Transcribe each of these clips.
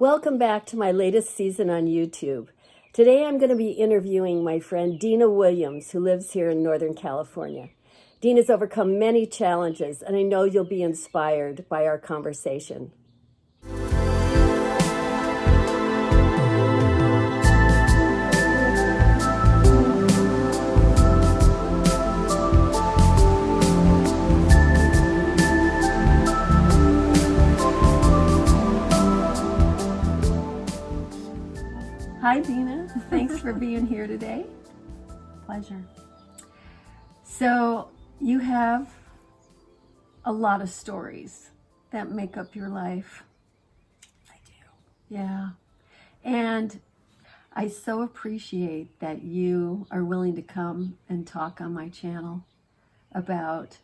Welcome back to my latest season on YouTube. Today I'm going to be interviewing my friend Dina Williams, who lives here in Northern California. Dina's overcome many challenges, and I know you'll be inspired by our conversation. Hi, Dina. Thanks for being here today. Pleasure. So, you have a lot of stories that make up your life. I do. Yeah. And I so appreciate that you are willing to come and talk on my channel about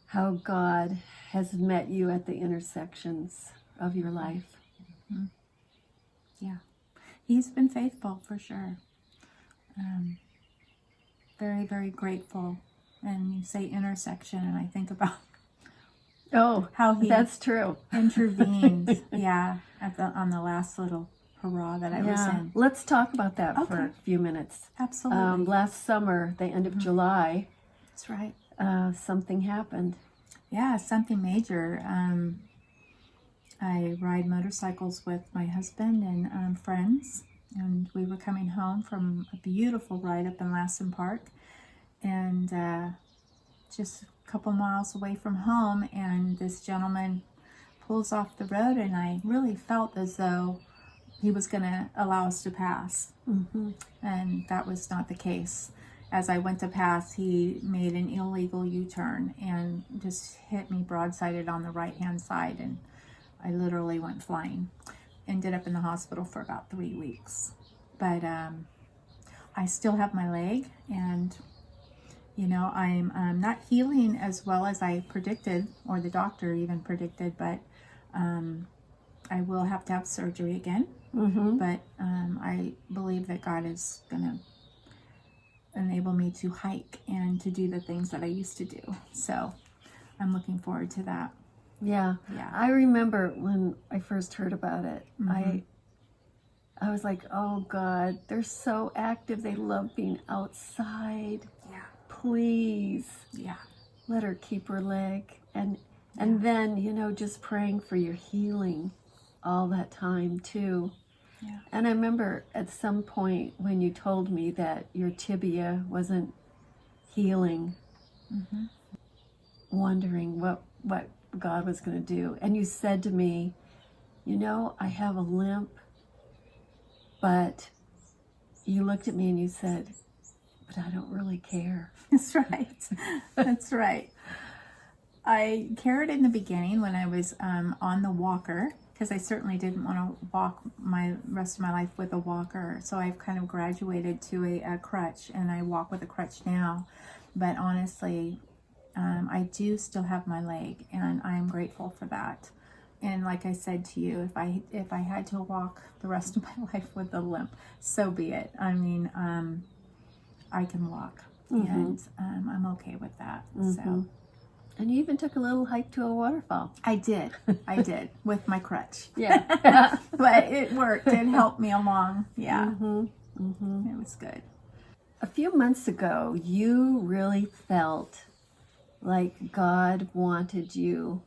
how God has met you at the intersections of your life. Mm-hmm. Yeah. He's been faithful for sure. Very, very grateful. And you say intersection, and I think about how he that's true. intervened. Yeah, on the last little hurrah that I was in. Let's talk about that for Okay. a few minutes. Absolutely. Last summer, the end of July, That's right. something happened. Yeah, something major. I ride motorcycles with my husband and friends, and we were coming home from a beautiful ride up in Lassen Park, and just a couple miles away from home, and this gentleman pulls off the road, and I really felt as though he was going to allow us to pass. Mm-hmm. And that was not the case. As I went to pass, he made an illegal U-turn and just hit me broadsided on the right-hand side, and I literally went flying. Ended up in the hospital for about 3 weeks. But I still have my leg, and I'm not healing as well as I predicted, or the doctor even predicted, but I will have to have surgery again. Mm-hmm. But I believe that God is going to enable me to hike and to do the things that I used to do. So I'm looking forward to that. Yeah. Yeah. I remember when I first heard about it, Mm-hmm. I was like, oh God, they're so active. They love being outside. Yeah. Please Yeah. let her keep her leg. And then, just praying for your healing all that time too. Yeah. And I remember at some point when you told me that your tibia wasn't healing, Mm-hmm. wondering what God was going to do. And you said to me, I have a limp, but you looked at me and you said, but I don't really care. That's right. That's right. I cared in the beginning when I was on the walker, because I certainly didn't want to walk my rest of my life with a walker. So I've kind of graduated to a crutch, and I walk with a crutch now. But honestly, I do still have my leg, and I am grateful for that. And like I said to you, if I had to walk the rest of my life with a limp, so be it. I mean, I can walk, Mm-hmm. and I'm okay with that. Mm-hmm. So. And you even took a little hike to a waterfall. I did with my crutch. Yeah. But it worked. It helped me along. Yeah. Mm-hmm. Mm-hmm. It was good. A few months ago, you really felt like God wanted you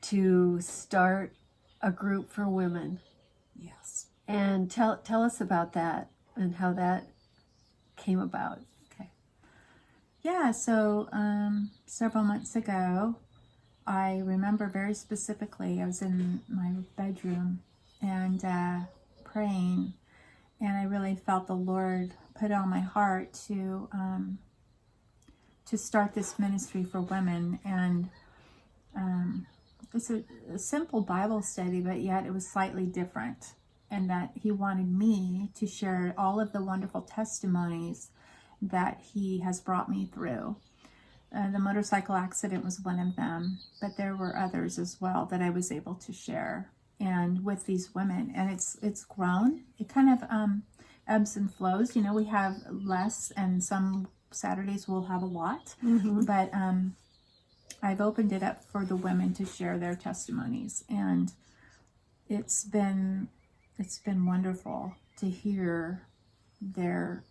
to start a group for women. Yes. And tell us about that and how that came about. Okay. Yeah, so several months ago, I remember very specifically, I was in my bedroom and praying, and I really felt the Lord put on my heart to start this ministry for women. And it's a simple Bible study, but yet it was slightly different, and that He wanted me to share all of the wonderful testimonies that He has brought me through. The motorcycle accident was one of them, but there were others as well that I was able to share, and with these women. And it's grown. It kind of ebbs and flows. We have less, and some Saturdays we'll have a lot. Mm-hmm. But I've opened it up for the women to share their testimonies. And it's been wonderful to hear their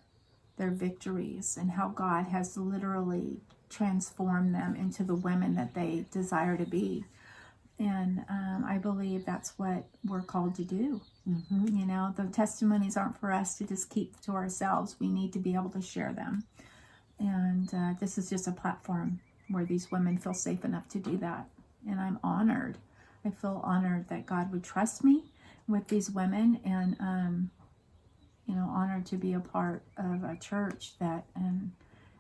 victories and how God has literally transformed them into the women that they desire to be. And I believe that's what we're called to do. Mm-hmm. You know, the testimonies aren't for us to just keep to ourselves. We need to be able to share them. And this is just a platform where these women feel safe enough to do that. And I'm honored. I feel honored that God would trust me with these women, and honored to be a part of a church that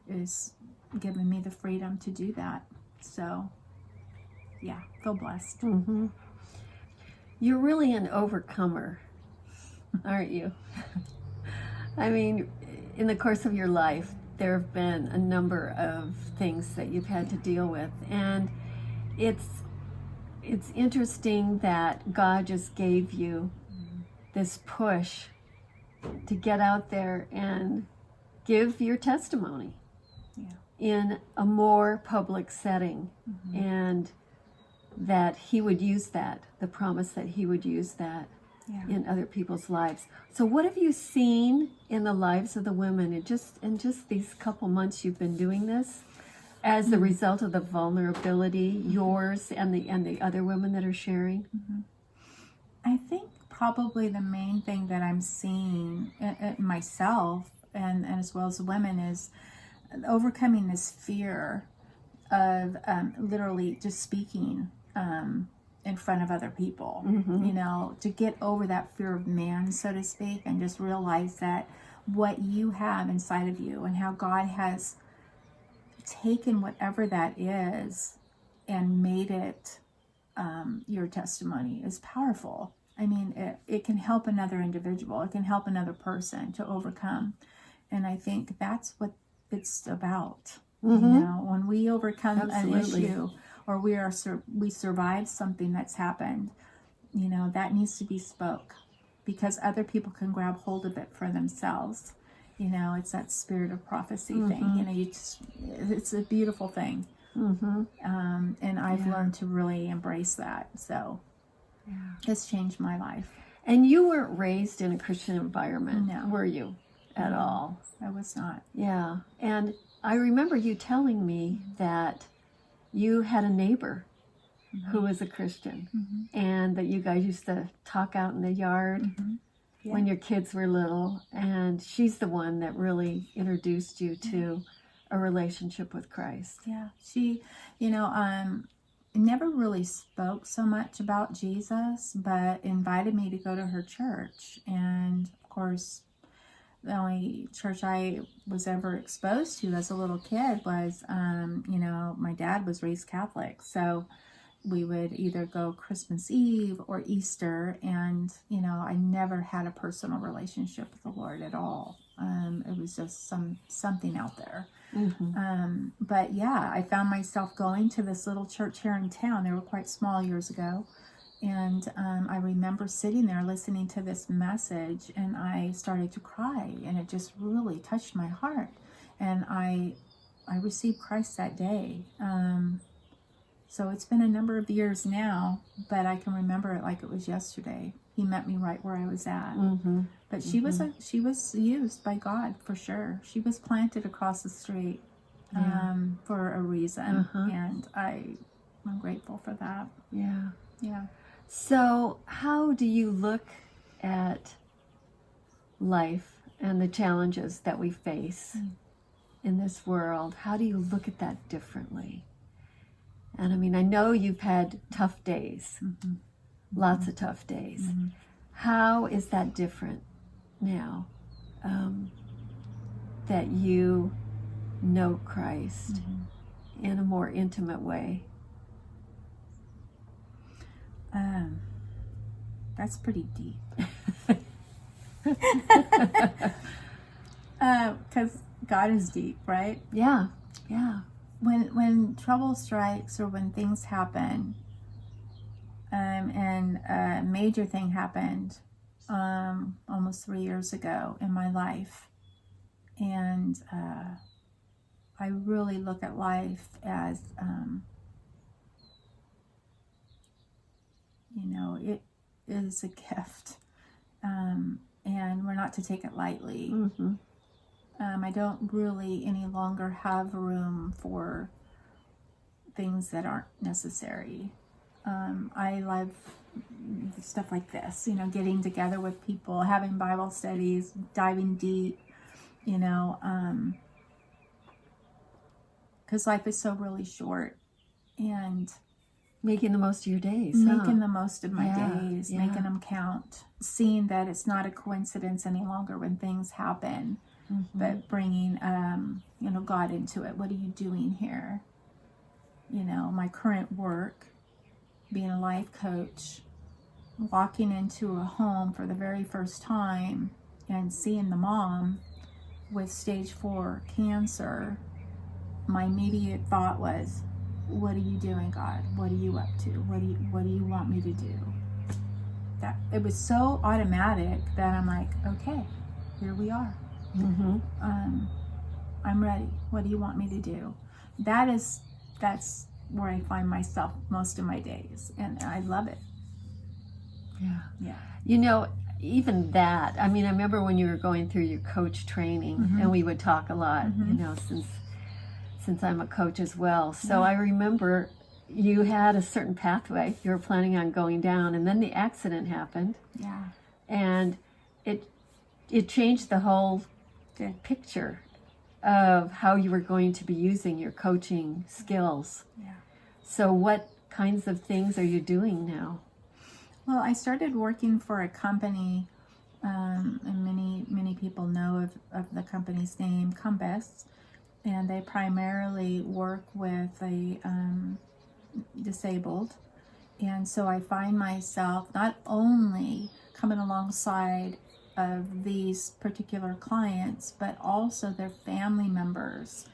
is giving me the freedom to do that. So, yeah, feel blessed. Mm-hmm. You're really an overcomer, aren't you? I mean, in the course of your life, there have been a number of things that you've had to deal with, and it's interesting that God just gave you this push to get out there and give your testimony in a more public setting, and that He would use that, the promise that He would use that in other people's lives. So what have you seen in the lives of the women in just these couple months you've been doing this, as the result of the vulnerability, yours and the other women that are sharing? I think probably the main thing that I'm seeing in myself and as well as the women is overcoming this fear of literally just speaking in front of other people, you know, to get over that fear of man, so to speak, and just realize that what you have inside of you and how God has taken whatever that is and made it your testimony is powerful. I mean, it can help another individual. It can help another person to overcome. And I think that's what it's about. You know, when we overcome an issue, or we survive something that's happened, you know, that needs to be spoke, because other people can grab hold of it for themselves. You know, it's that spirit of prophecy thing. You know, it's a beautiful thing. And I've learned to really embrace that. So it's changed my life. And you weren't raised in a Christian environment, No. were you, at all? I was not. Yeah. And I remember you telling me that you had a neighbor who was a Christian, and that you guys used to talk out in the yard when your kids were little, and she's the one that really introduced you to a relationship with Christ. Yeah, she, you know, never really spoke so much about Jesus, but invited me to go to her church. And of course, the only church I was ever exposed to as a little kid was, you know, my dad was raised Catholic. So we would either go Christmas Eve or Easter. And, you know, I never had a personal relationship with the Lord at all. It was just something out there. But yeah, I found myself going to this little church here in town. They were quite small years ago. And I remember sitting there listening to this message, and I started to cry, and it just really touched my heart. And I received Christ that day. So it's been a number of years now, but I can remember it like it was yesterday. He met me right where I was at. But she was used by God for sure. She was planted across the street for a reason, and I'm grateful for that. Yeah. So how do you look at life and the challenges that we face in this world? How do you look at that differently? And I mean, I know you've had tough days, lots of tough days. How is that different now that you know Christ in a more intimate way? That's pretty deep. Because God is deep, right? Yeah. When trouble strikes, or when things happen, and a major thing happened almost 3 years ago in my life, and I really look at life as you know, is a gift, and we're not to take it lightly. Mm-hmm. I don't really any longer have room for things that aren't necessary. I love stuff like this, getting together with people, having Bible studies, diving deep, because life is so really short, and Making the most of your days. making the most of my Yeah, days, yeah. making them count, seeing that it's not a coincidence any longer when things happen, Mm-hmm. but bringing, God into it. What are you doing here? My current work, being a life coach, walking into a home for the very first time and seeing the mom with stage 4 cancer, my immediate thought was, what are you doing, God? What are you up to? What do you want me to do? That it was so automatic that I'm like, okay, here we are. Mm-hmm. I'm ready. What do you want me to do? That's where I find myself most of my days, and I love it. Yeah. Even that, I remember when you were going through your coach training, Mm-hmm. and we would talk a lot, Mm-hmm. since I'm a coach as well. So I remember you had a certain pathway you were planning on going down, and then the accident happened. Yeah. And it changed the whole picture of how you were going to be using your coaching skills. Yeah. So what kinds of things are you doing now? Well, I started working for a company, and many people know of the company's name, Compass, and they primarily work with the disabled. And so I find myself not only coming alongside of these particular clients, but also their family members.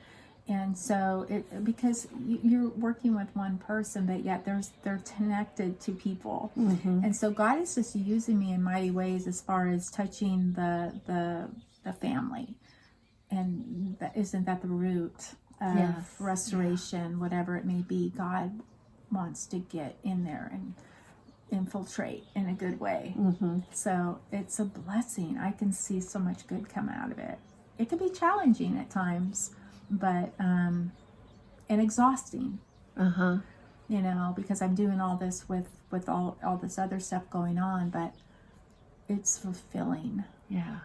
And so because you're working with one person, but yet they're connected to people. Mm-hmm. And so God is just using me in mighty ways as far as touching the family. And isn't that the root of restoration, whatever it may be? God wants to get in there and infiltrate in a good way. Mm-hmm. So it's a blessing. I can see so much good come out of it. It can be challenging at times, but and exhausting. Uh-huh. Because I'm doing all this with all this other stuff going on, but it's fulfilling. Yeah.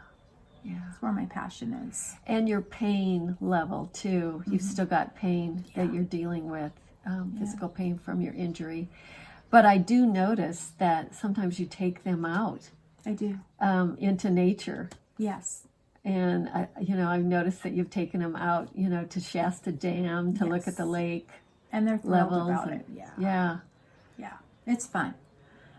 That's where my passion is. And your pain level too. You've still got pain that Yeah. you're dealing with, physical pain from your injury. But I do notice that sometimes you take them out I do. into nature. Yes. And, I've noticed that you've taken them out, to Shasta Dam to look at the lake. And they're thrilled levels about and- it. Yeah. Yeah. Yeah. It's fun.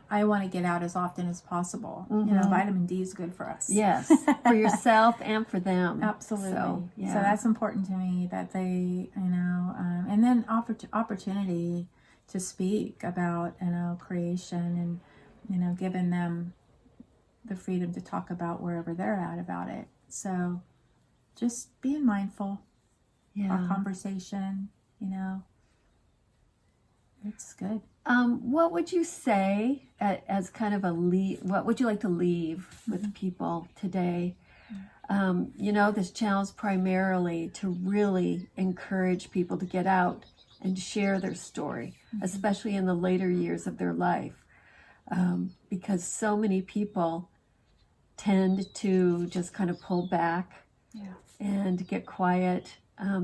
I want to get out as often as possible. Vitamin D is good for us. Yes. For yourself and for them. Absolutely. So, So that's important to me that they, and then opportunity to speak about, creation and, giving them the freedom to talk about wherever they're at about it. So just being mindful, our conversation, it's good. What would you say as kind of what would you like to leave with people today? This challenge primarily to really encourage people to get out and share their story, especially in the later years of their life, because so many people tend to just kind of pull back and get quiet,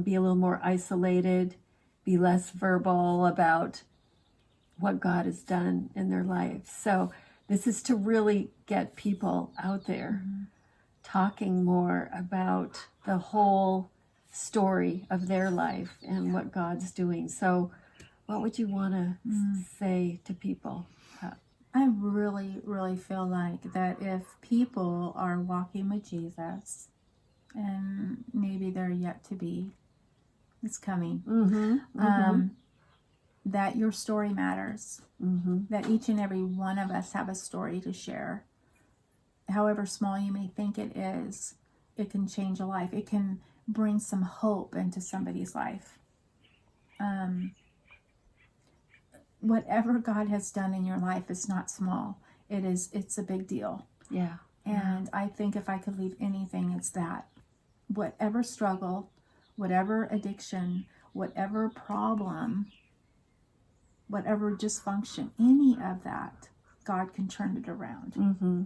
be a little more isolated, be less verbal about what God has done in their life. So this is to really get people out there talking more about the whole story of their life and what God's doing. So what would you want to say to people? I really, really feel like that if people are walking with Jesus, and maybe they're yet to be, it's coming, that your story matters, that each and every one of us have a story to share. However small you may think it is, it can change a life. It can bring some hope into somebody's life. Whatever God has done in your life is not small. it's a big deal. Yeah. And I think if I could leave anything, it's that. Whatever struggle, whatever addiction, whatever problem, whatever dysfunction, any of that, God can turn it around. Mm-hmm.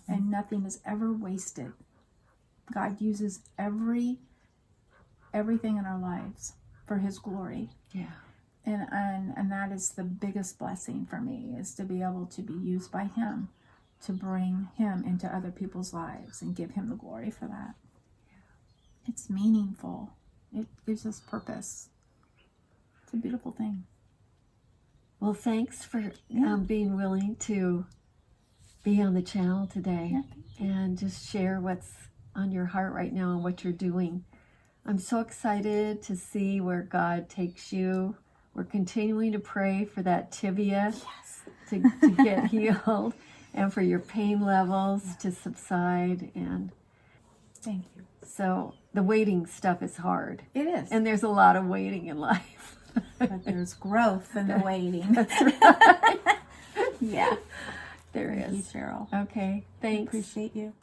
And nothing is ever wasted. God uses everything in our lives for His glory. Yeah. And that is the biggest blessing for me, is to be able to be used by Him to bring Him into other people's lives and give Him the glory for that. It's meaningful. It gives us purpose. It's a beautiful thing. Well, thanks for being willing to be on the channel today and just share what's on your heart right now and what you're doing. I'm so excited to see where God takes you. We're continuing to pray for that tibia to get healed, and for your pain levels to subside. And Thank you. so the waiting stuff is hard. It is. And there's a lot of waiting in life. But there's growth in the waiting. That's right. Yeah. There Thank you, is. Cheryl. Okay, thanks. Appreciate you.